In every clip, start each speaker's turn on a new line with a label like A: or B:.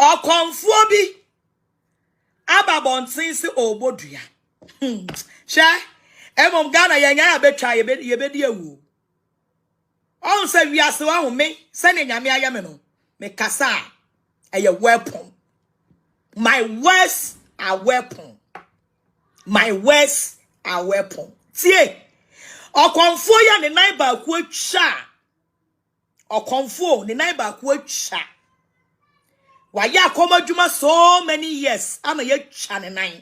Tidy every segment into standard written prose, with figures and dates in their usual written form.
A: Okonfuo bi ababontin se obodua. Sha emom Ghana yenya abetwa yebedi awu. On say wiase wa ho me se ne nyame ayame no. Me kasa a weapon. My words are weapon. My words are weapon. Tie. Okonfuo ya ne nan ba ku atwa. Okonfuo ne nan ba ku atwa. Waya komadwuma so many years. Ama ye twa ne nan.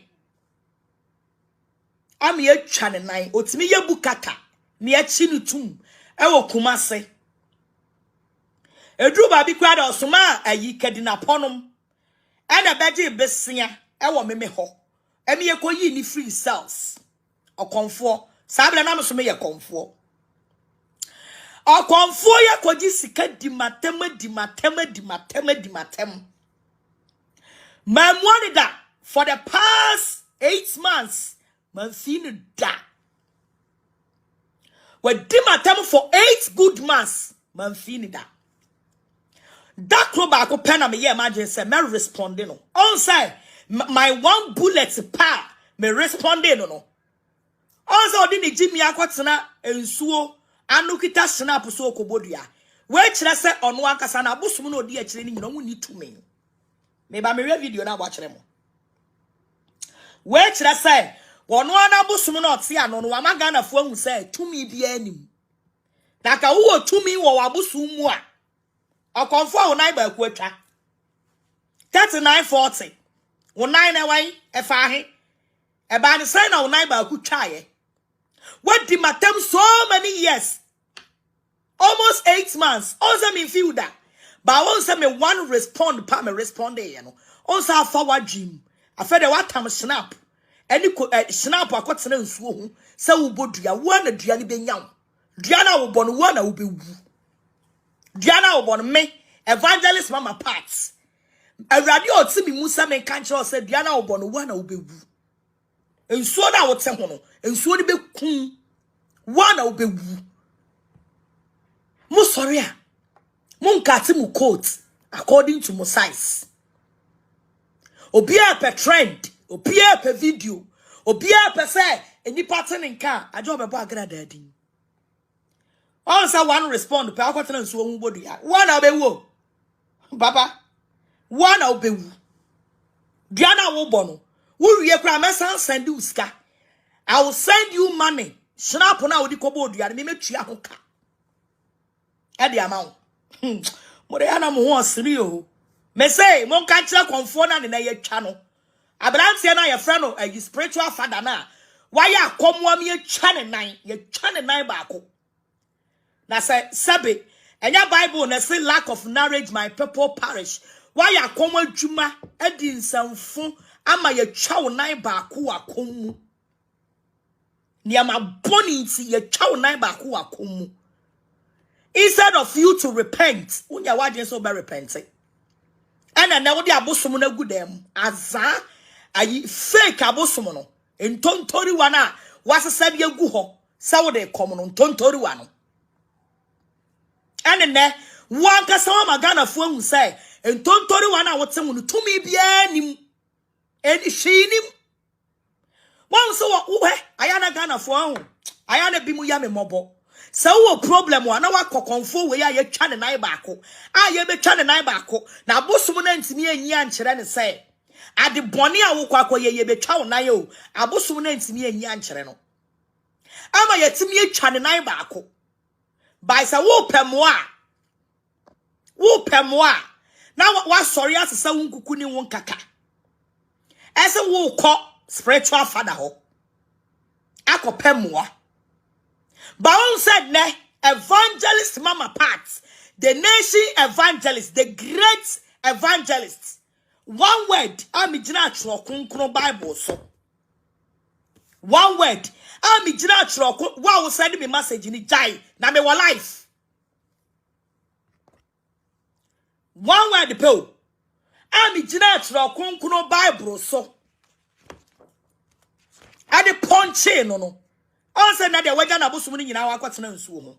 A: Ama ye twa ne nan. Otimi ye bukaka. Ne achi no tum. Ewo Kumase. Edru ba bi kwa da osoma ayi kadina ponom. Ena beje besia ewo meme ho. Emi ye koyi ni free cells. Okonfuo. Sabla na mso me ye konfuo. Okonfuo ye koji sika di matem. My money da for the past 8 months. Man seen da. We di matem for 8 good months. Man seen da. That club I could pen me imagine say me responding no. On say my one bullet pa me responding no. On say odi Jimmy akwatena ensuo anu kita snap so okobodua. We kire say ono akasa na abosum na odi akire ni nyina woni tumi. Me ba me video na abakire mo. We kire say ono ana abosum na ote ano no amaga fo ahu say tumi bia anim. Na ka wo tumi wo abosum mu a Okonfuo wo nine ba ku atwa 3940 wo nine na wan efa ahe e ba ne say na wo nine ba ku twaye what di matem so many years almost 8 months also me feel that but won say me one respond pa me respond e no on say forward dream afa de what time snap any snap akotena nsuo hu say wo bodua wo na dua ne benyam dua na wo bonu wo na wo bewu Diana obon me evangelist mama parts. Awurade otimi musa me kanche say Diana obon wo na obewu. Ensuo na wote ho no, ensuo ni bekun. Wo na obewu. Mo sorry a. Mo nkate mu coat according to mo size. Obia per trend, obia per video, obia per say eni pattern nka ajo bebo Agradaa din. Also one respond pe akwatena nsuo hu bodua one obewu baba one obewu Diana wo bono wo wie kra mesan send you ska I will send you money snap na odi kobodua me metua ho ka e de ama wo mo de ana mo ho asiri o me say mo kan kira konfo na ne na ye twa no abrantie na ye frɛ no a spiritual father na why akomo am ye twa ne nan ba ko. Na say sabe enya Bible na say lack of knowledge my people perish. Why ya komo adwuma edi nsamfo ama ye twa wo nan ba ko akomu. Ni ama boni nti ye twa wo nan ba ko akomu. Instead of you to repent, unya wadin so be repenting. And na wo di abosom na gudem aza ayi fake abosom no. Ntontori wana wasesa bi agu ho. Sa wo de kom no ntontori wana. And ne one kasa ma Ghana fo hu say entontori wana wote hu tumi bia nim eni hwinim won so wo ayana Ghana fo hu ayana bi mu ya me mobo se wo problem wa na wakokonfo we ya twa ne nan baako a ye be twa ne nan baako na abosum na ntimi anyi ankere ne say ade bone a wo kwakọ ye be twa wo nan o abosum na ntimi anyi ankere no ama ye timi atwa ne nan baako by sa wo pemoa na wa sorry asesa wo nkuku ni won kaka ese wo ko spiritual father ho akopemoa but on said ne evangelist mama parts the nation evangelist the great evangelist one word amigina atro kronkron Bible so one word amigina atro wa wo send me message ni jai na me wa life one word pe amigina atro kronkron Bible so ade ponche no on say na de waja na abosum ni nyina wa kwatena nsuo ho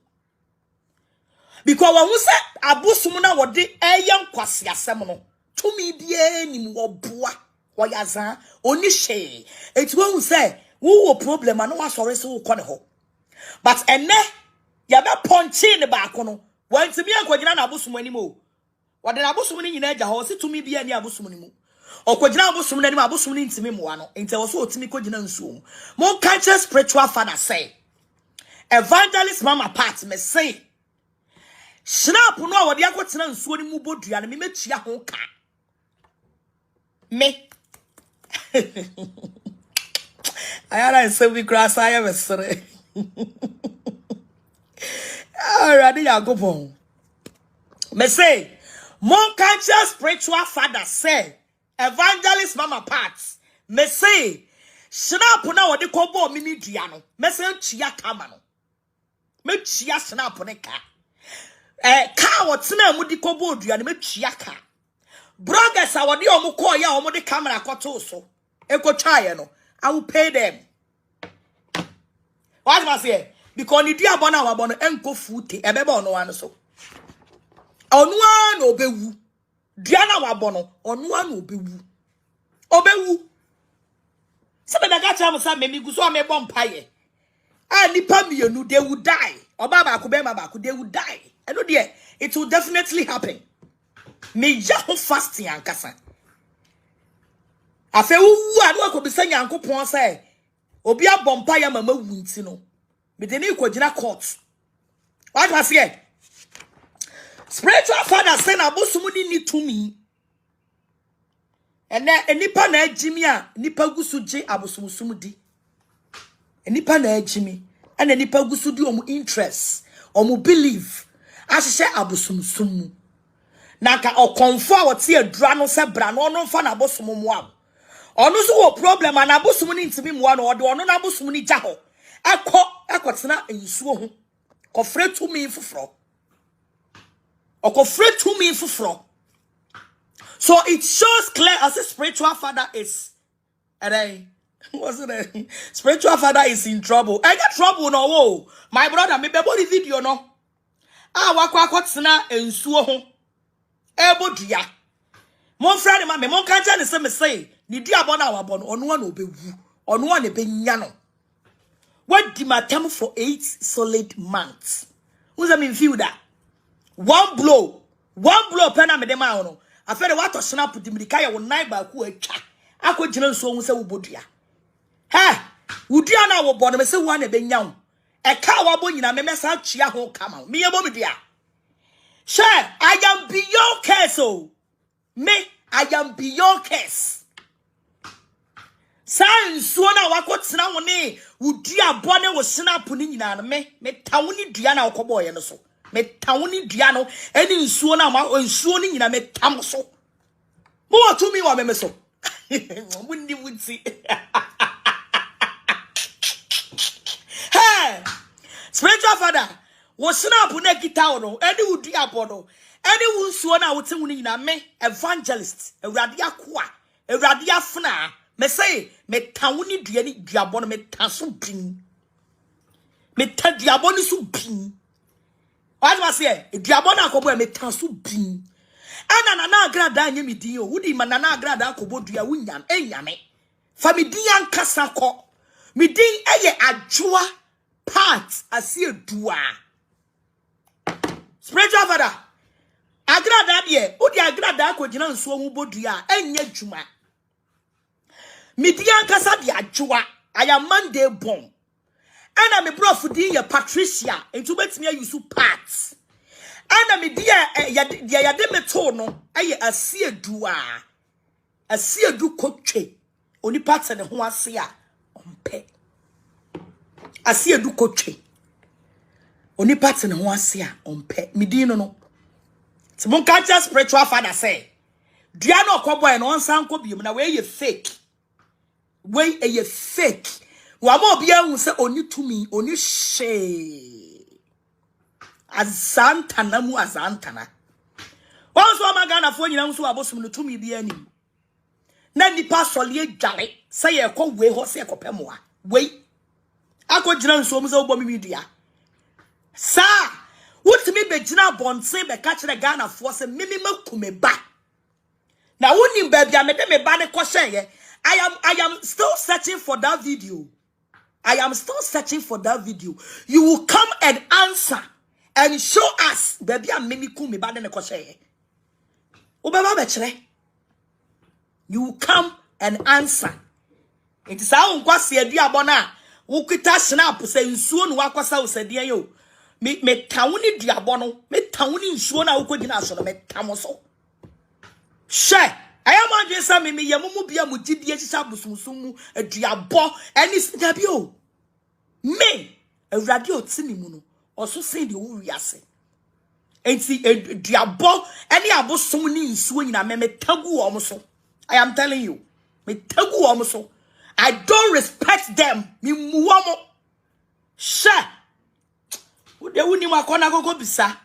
A: because when we say abosum na wode eye nkwase asem no to me bien ni mo boa oyaza oni she eti won say wo problem and no sorry so ko ne ho but enne ya be ponchi ne ba ko no wanti mi akwagina na abosom ani mo wode na abosom ni nyina agya ho se to me bien ni abosom ni mo okwagina abosom ni abosom ni ntimi mo ano enti wo so otimi kwagina nsuo mo catch spiritual father say evangelist mama part me say snap no wode akotena nsuo ni mu bodua ne me metua ho ka me ayara nse bi grass aye mesere already yakopon me say mon conscious spiritual father say evangelist mama parts me say snap na wode kobo mini dua no me say tua kama no me tua snap ne ka ka wotena mu di kobo dua ne me tua ka bloggers awode omuko ya omo de camera kwato so ekotwaye no I will pay them. What must say? Because ni dia bona wa bona enko fute ebebe ono wan so. Onu an obewu. Dia na wa bono onu an obewu. Obewu. Se be daga cha mo sa me guso am ebo mpaye. Ah nipa mienu they will die. Oba ba ko be ma ba ko they will die. Eno de it will definitely happen. Me ya ho fasting ankasa. Afe wu anu akobisa Nyankopon say obi abompa ya mama wunti no me de ne kwagina court. What was here? Spiritual father say na bosumu ni to me. And enipa na agimi a nipa gusu je abosumsum di. Enipa na agimi and enipa gusu di omu interest, omu believe ahye abosumsum. Naka okonfo a wote adura no se bra no no fa na bosumu mu am. Onu so wo problem and abosumu ni ntimi mu ano ode onu na abosumu ni gya ho. Ekotena ensuo ho. Kofre to me fufro. Okofre to me fufro. So it shows clear as a spiritual father is what's it? Spiritual father is in trouble. I get trouble no wo. My brother me bebo the video no. Wakwa akotena ensuo ho. Ebodua. Mon friend ma me mon kancha ne se me say ni di abona wa bono onu an obewu. Onu an ebenya no. What di matem for 8 solid months. Who's I mean feel that? One blow pena me dem ma no. Afere what to snap di mirika ya wonai ba ku atwa. Akogina nso hu se wo bodua. Ha! Wudua na wo bono me se wo an ebenya wo. E ka wa bo nyina me mesa twia ho kama. Me ye bo me dua. Sure, I am beyond curse. Oh. Me, I am beyond curse. Sans one wakotena woni wudi abone wo snap ni nyina me tawoni dua na okoboye no so. Me tawoni dua no eni nsuo na ma nsuo ni nyina me tam so. Mo watu mi wa me so. Mundi wuti. Hey! Spiritual father, wo snap na kita no eni wudi abono. Eni wunsuo na wote woni nyina me evangelist, ewrade akoa, ewrade afna. Me say me tawoni dua ni duabo no me taso bin. Me ta duabo ni so bin. What was here? Duabo na akobo me taso bin. Ana na Agradaa anye me din o. Wudi ma na Agradaa akobo dua wunyam enyame. Fa me din ankasa ko. Me din eye adwoa part asie dua. Spiritual father. Agradaa de odi Agradaa akogina nso hu bodua enya dwuma. Midian kasa di adwoa aya Monday born. Ana me prof din ye Patricia entu betimi ayusu parts. Ana me dia ya de meto no aye asiedu kotwe oni parts ne ho ase a ompe. Asiedu kotwe oni parts ne ho ase a ompe. Midin no ti mon catch spiritual father say dua no okoboy no onsan ko biom na we ye fake. Wey a fake. Wamo bia hu se oni tumi oni she. Azantana mu azantana. Wonso magana fo nyina nso abosum no tumi bia ni. Na nipa solie dware se ye kɔ we ho se ekopemoa. Wey. Akogina nso mu se obo mi dua. Sa, wotimi be gina bonse be ka kire Ghana fo se mimi makume ba. Now wouldn't baby I made me bad question. I am still searching for that video. I am still searching for that video. You will come and answer and show us baby I made me cool me bad in the question. You will come and answer. It is how unquasi a diabona. Ukita snap say soon wakwasa said yo. Me tawni diabono, me tawni shona ukodina so me tamoso. Share. I am just some me yamumu bia mutidi sabusumu a diabo and it's dabio. Me a radio tinimuno also say the uriase. And see a diabo any abo sumuni swing na me tagu almost. I am telling you, me tagu almost. I don't respect them. Me muamo. Share. They wouldn't want to go bisa.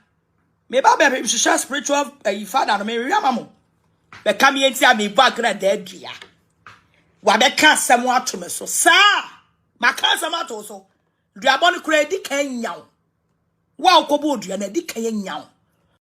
A: Me baby share spiritual father me mamo. Be come here and me back na dead dia. Wa be can someone to me so. Sir, ma can someone so. Diabon credit kan nyaw. Wa okobo dua na di kan nyaw.